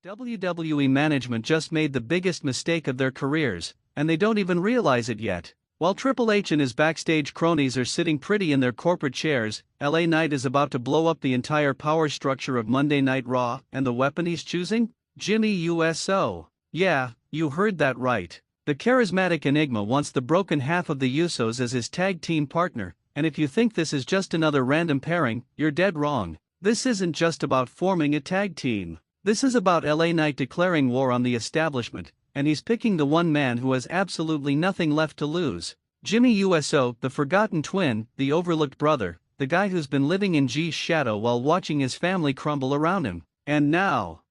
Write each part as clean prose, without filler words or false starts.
WWE management just made the biggest mistake of their careers, and they don't even realize it yet. While Triple H and his backstage cronies are sitting pretty in their corporate chairs, LA Knight is about to blow up the entire power structure of Monday Night Raw, and the weapon he's choosing? Jimmy Uso. Yeah, you heard that right. The charismatic enigma wants the broken half of the Usos as his tag team partner, and if you think this is just another random pairing, you're dead wrong. This isn't just about forming a tag team. This is about LA Knight declaring war on the establishment, and he's picking the one man who has absolutely nothing left to lose. Jimmy Uso, the forgotten twin, the overlooked brother, the guy who's been living in Jey's shadow while watching his family crumble around him. And now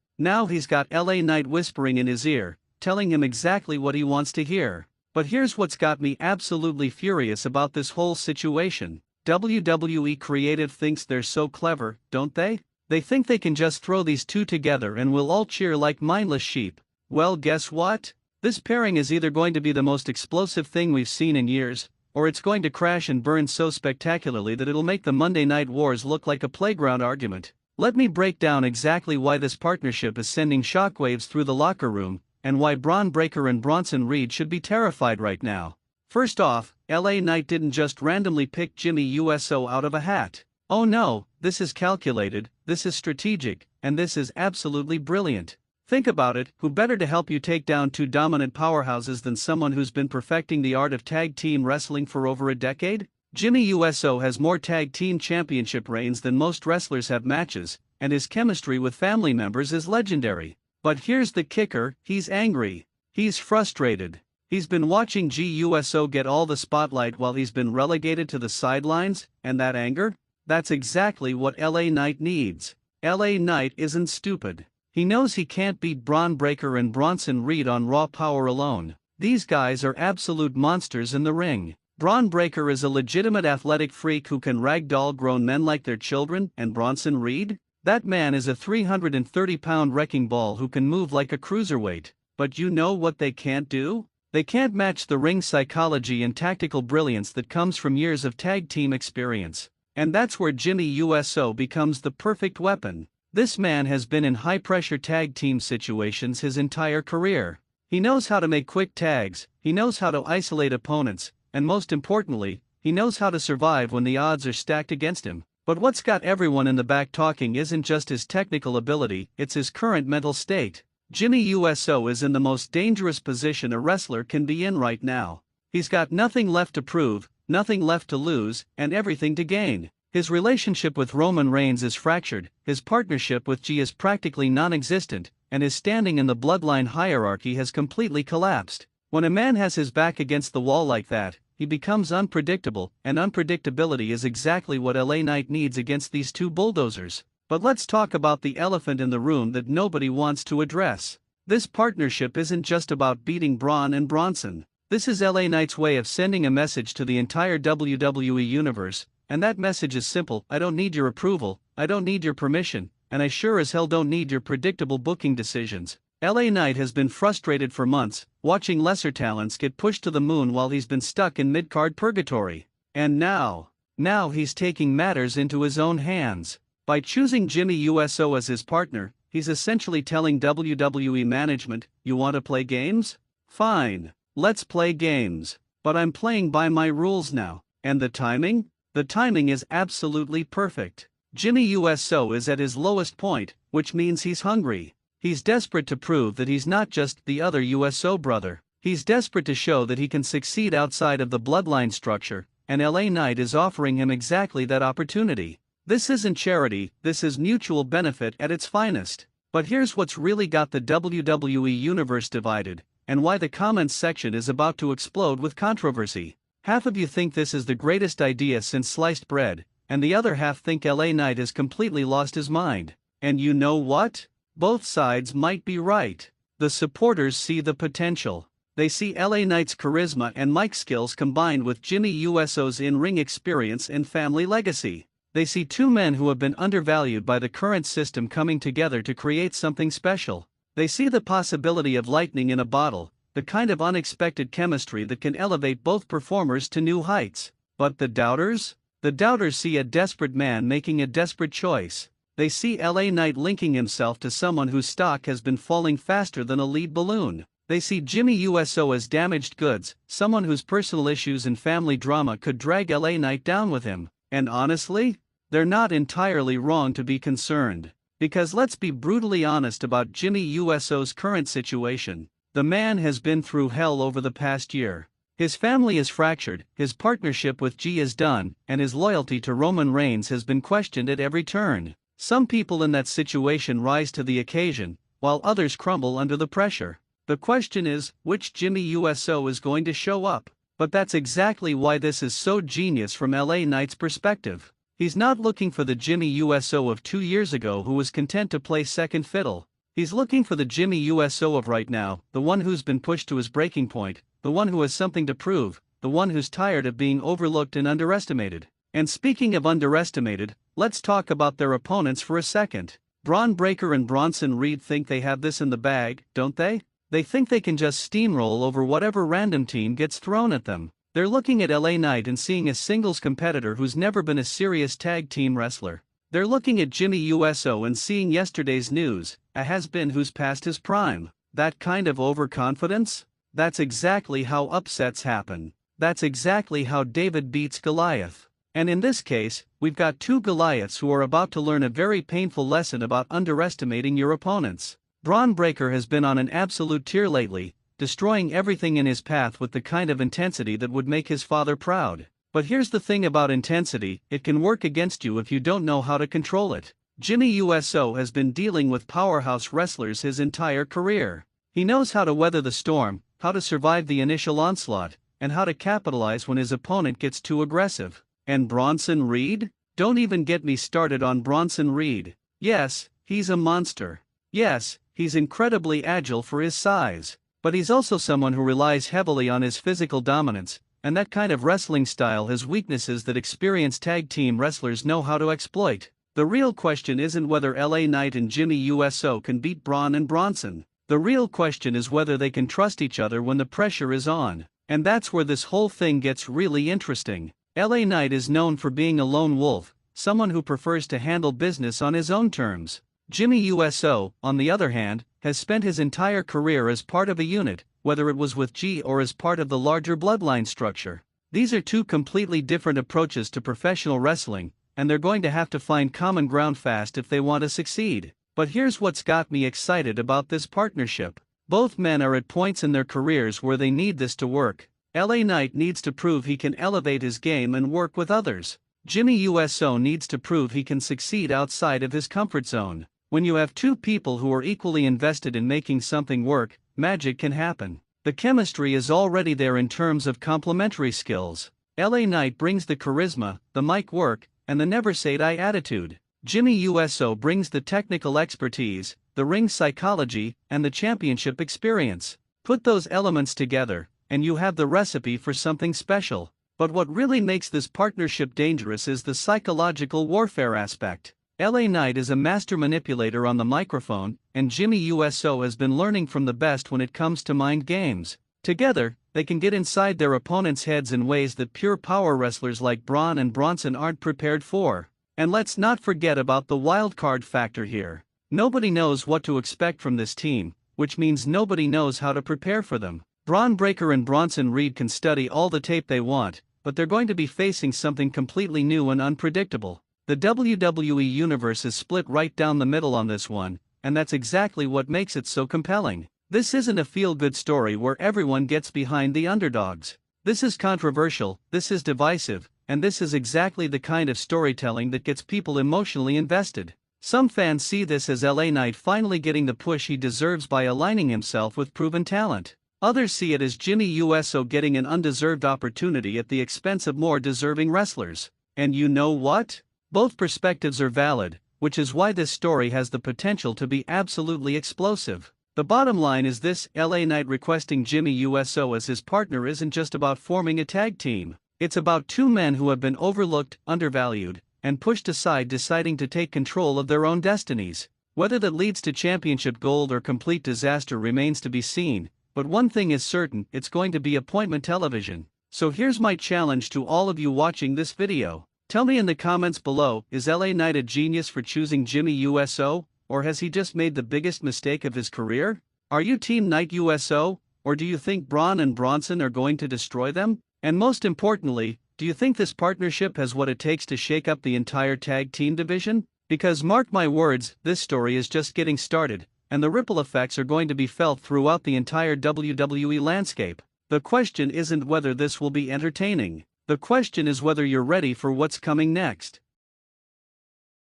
he's got LA Knight whispering in his ear, telling him exactly what he wants to hear. But here's what's got me absolutely furious about this whole situation. WWE Creative thinks they're so clever, don't they? They think they can just throw these two together and we'll all cheer like mindless sheep. Well, guess what? This pairing is either going to be the most explosive thing we've seen in years, or it's going to crash and burn so spectacularly that it'll make the Monday Night Wars look like a playground argument. Let me break down exactly why this partnership is sending shockwaves through the locker room, and why Bron Breakker and Bronson Reed should be terrified right now. First off, LA Knight didn't just randomly pick Jimmy Uso out of a hat. Oh no, this is calculated, this is strategic, and this is absolutely brilliant. Think about it, who better to help you take down two dominant powerhouses than someone who's been perfecting the art of tag team wrestling for over a decade? Jimmy Uso has more tag team championship reigns than most wrestlers have matches, and his chemistry with family members is legendary. But here's the kicker, he's angry. He's frustrated. He's been watching Jey Uso get all the spotlight while he's been relegated to the sidelines, and that anger? That's exactly what LA Knight needs. LA Knight isn't stupid. He knows he can't beat Bron Breakker and Bronson Reed on raw power alone. These guys are absolute monsters in the ring. Bron Breakker is a legitimate athletic freak who can ragdoll grown men like they're children, and Bronson Reed? That man is a 330-pound wrecking ball who can move like a cruiserweight. But you know what they can't do? They can't match the ring psychology and tactical brilliance that comes from years of tag team experience. And that's where Jimmy Uso becomes the perfect weapon. This man has been in high-pressure tag team situations his entire career. He knows how to make quick tags, he knows how to isolate opponents, and most importantly, he knows how to survive when the odds are stacked against him. But what's got everyone in the back talking isn't just his technical ability, it's his current mental state. Jimmy Uso is in the most dangerous position a wrestler can be in right now. He's got nothing left to prove, nothing left to lose, and everything to gain. His relationship with Roman Reigns is fractured, his partnership with Jey is practically non-existent, and his standing in the bloodline hierarchy has completely collapsed. When a man has his back against the wall like that, he becomes unpredictable, and unpredictability is exactly what LA Knight needs against these two bulldozers. But let's talk about the elephant in the room that nobody wants to address. This partnership isn't just about beating Bron and Bronson. This is LA Knight's way of sending a message to the entire WWE universe, and that message is simple: I don't need your approval, I don't need your permission, and I sure as hell don't need your predictable booking decisions. LA Knight has been frustrated for months, watching lesser talents get pushed to the moon while he's been stuck in mid-card purgatory. And now he's taking matters into his own hands. By choosing Jimmy Uso as his partner, he's essentially telling WWE management, you want to play games? Fine, let's play games. But I'm playing by my rules now. And the timing? The timing is absolutely perfect. Jimmy Uso is at his lowest point, which means he's hungry. He's desperate to prove that he's not just the other Uso brother. He's desperate to show that he can succeed outside of the bloodline structure, and LA Knight is offering him exactly that opportunity. This isn't charity, this is mutual benefit at its finest. But here's what's really got the WWE universe divided, and why the comments section is about to explode with controversy. Half of you think this is the greatest idea since sliced bread, and the other half think LA Knight has completely lost his mind. And you know what? Both sides might be right. The supporters see the potential. They see LA Knight's charisma and mic skills combined with Jimmy Uso's in-ring experience and family legacy. They see two men who have been undervalued by the current system coming together to create something special. They see the possibility of lightning in a bottle, the kind of unexpected chemistry that can elevate both performers to new heights. But the doubters? The doubters see a desperate man making a desperate choice. They see LA Knight linking himself to someone whose stock has been falling faster than a lead balloon. They see Jimmy Uso as damaged goods, someone whose personal issues and family drama could drag LA Knight down with him. And honestly, they're not entirely wrong to be concerned. Because let's be brutally honest about Jimmy Uso's current situation. The man has been through hell over the past year. His family is fractured, his partnership with Jey is done, and his loyalty to Roman Reigns has been questioned at every turn. Some people in that situation rise to the occasion, while others crumble under the pressure. The question is, which Jimmy Uso is going to show up? But that's exactly why this is so genius from LA Knight's perspective. He's not looking for the Jimmy Uso of 2 years ago who was content to play second fiddle. He's looking for the Jimmy Uso of right now, the one who's been pushed to his breaking point, the one who has something to prove, the one who's tired of being overlooked and underestimated. And speaking of underestimated, let's talk about their opponents for a second. Bron Breakker and Bronson Reed think they have this in the bag, don't they? They think they can just steamroll over whatever random team gets thrown at them. They're looking at LA Knight and seeing a singles competitor who's never been a serious tag team wrestler. They're looking at Jimmy Uso and seeing yesterday's news, a has-been who's past his prime. That kind of overconfidence? That's exactly how upsets happen. That's exactly how David beats Goliath. And in this case, we've got two Goliaths who are about to learn a very painful lesson about underestimating your opponents. Bron Breakker has been on an absolute tear lately, destroying everything in his path with the kind of intensity that would make his father proud. But here's the thing about intensity, it can work against you if you don't know how to control it. Jimmy Uso has been dealing with powerhouse wrestlers his entire career. He knows how to weather the storm, how to survive the initial onslaught, and how to capitalize when his opponent gets too aggressive. And Bronson Reed? Don't even get me started on Bronson Reed. Yes, he's a monster. Yes, he's incredibly agile for his size. But he's also someone who relies heavily on his physical dominance, and that kind of wrestling style has weaknesses that experienced tag team wrestlers know how to exploit. The real question isn't whether LA Knight and Jimmy Uso can beat Bron and Bronson. The real question is whether they can trust each other when the pressure is on. And that's where this whole thing gets really interesting. LA Knight is known for being a lone wolf, someone who prefers to handle business on his own terms. Jimmy Uso, on the other hand, has spent his entire career as part of a unit, whether it was with Jey or as part of the larger bloodline structure. These are two completely different approaches to professional wrestling, and they're going to have to find common ground fast if they want to succeed. But here's what's got me excited about this partnership. Both men are at points in their careers where they need this to work. LA Knight needs to prove he can elevate his game and work with others. Jimmy Uso needs to prove he can succeed outside of his comfort zone. When you have two people who are equally invested in making something work, magic can happen. The chemistry is already there in terms of complementary skills. LA Knight brings the charisma, the mic work, and the never-say-die attitude. Jimmy Uso brings the technical expertise, the ring psychology, and the championship experience. Put those elements together, and you have the recipe for something special. But what really makes this partnership dangerous is the psychological warfare aspect. LA Knight is a master manipulator on the microphone, and Jimmy Uso has been learning from the best when it comes to mind games. Together, they can get inside their opponents' heads in ways that pure power wrestlers like Bron and Bronson aren't prepared for. And let's not forget about the wildcard factor here. Nobody knows what to expect from this team, which means nobody knows how to prepare for them. Bron Breakker and Bronson Reed can study all the tape they want, but they're going to be facing something completely new and unpredictable. The WWE universe is split right down the middle on this one, and that's exactly what makes it so compelling. This isn't a feel-good story where everyone gets behind the underdogs. This is controversial, this is divisive, and this is exactly the kind of storytelling that gets people emotionally invested. Some fans see this as LA Knight finally getting the push he deserves by aligning himself with proven talent. Others see it as Jimmy Uso getting an undeserved opportunity at the expense of more deserving wrestlers. And you know what? Both perspectives are valid, which is why this story has the potential to be absolutely explosive. The bottom line is this: LA Knight requesting Jimmy Uso as his partner isn't just about forming a tag team. It's about two men who have been overlooked, undervalued, and pushed aside, deciding to take control of their own destinies. Whether that leads to championship gold or complete disaster remains to be seen, but one thing is certain, it's going to be appointment television. So here's my challenge to all of you watching this video. Tell me in the comments below, is LA Knight a genius for choosing Jimmy Uso, or has he just made the biggest mistake of his career? Are you Team Knight Uso, or do you think Bron and Bronson are going to destroy them? And most importantly, do you think this partnership has what it takes to shake up the entire tag team division? Because mark my words, this story is just getting started, and the ripple effects are going to be felt throughout the entire WWE landscape. The question isn't whether this will be entertaining. The question is whether you're ready for what's coming next.